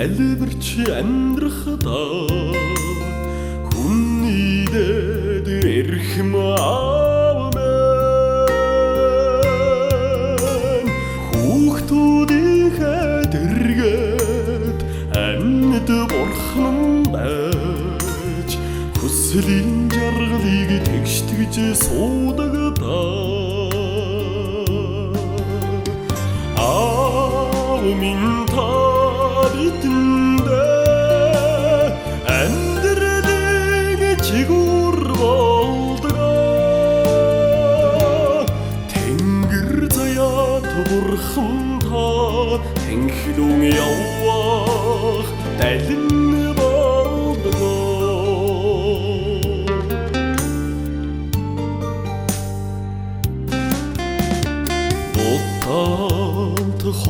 залбирч амьдрахда хүний дэд эрхэм аав минь хүүхдүүдийнхээ дэргэд амьд бурхан байж хүслийн жаргалыг тэгштгэж суудагдаа аав минь та бидэндээ амьдралын чигүүр болдгоо тэнгэр заяат бурхан та тэнхлүүн явах далин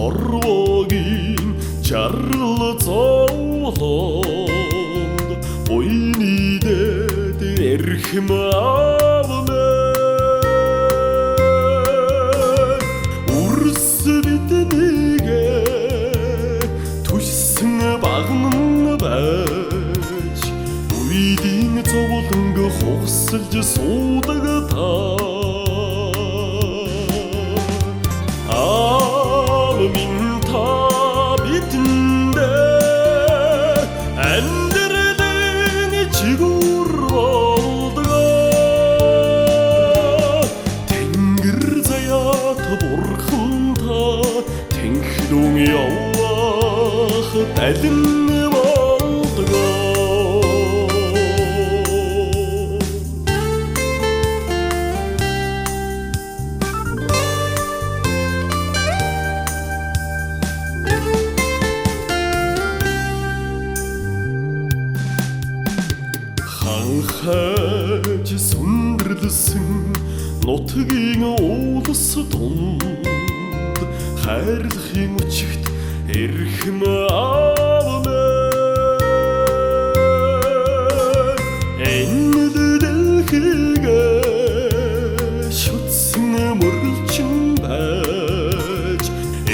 хорвогийн жаргал зовлонд буйны дэд эрхэм аав минь үрс биднийг түшсэн багнан байж үйдийн зовлонг хугсалж суудагдаа минь та бидэндээ амьдралын чигүүр болдгоо тэнгэр заяат бурхан та тэнхлүүн явах далин болдгоо ханхаж сүндэрлсэн нутгийн уулс дунд хайрлахын өчигт эрхэм аав минь энэ дэлхийг шүтсэн мөрөлчин байж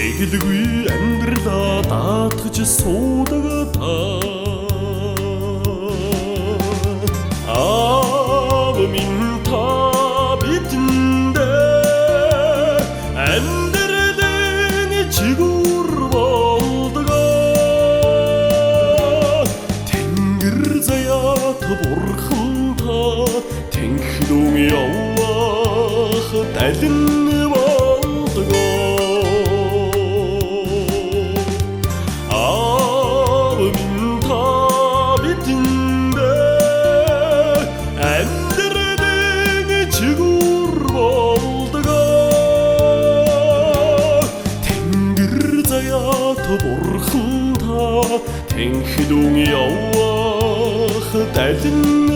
эгэлгүй амьдралаа даатгаж суудагдаа аав минь та бидэндээ амьдралын чигүүр болдгоо тэнгэр заяат бурхан та тэнхлүүн явах далин болдгоо аав минь та бидэндээ амьдралын чигүүр болдгоо тэнгэр заяат бурхан та тэнхлүүн явах далин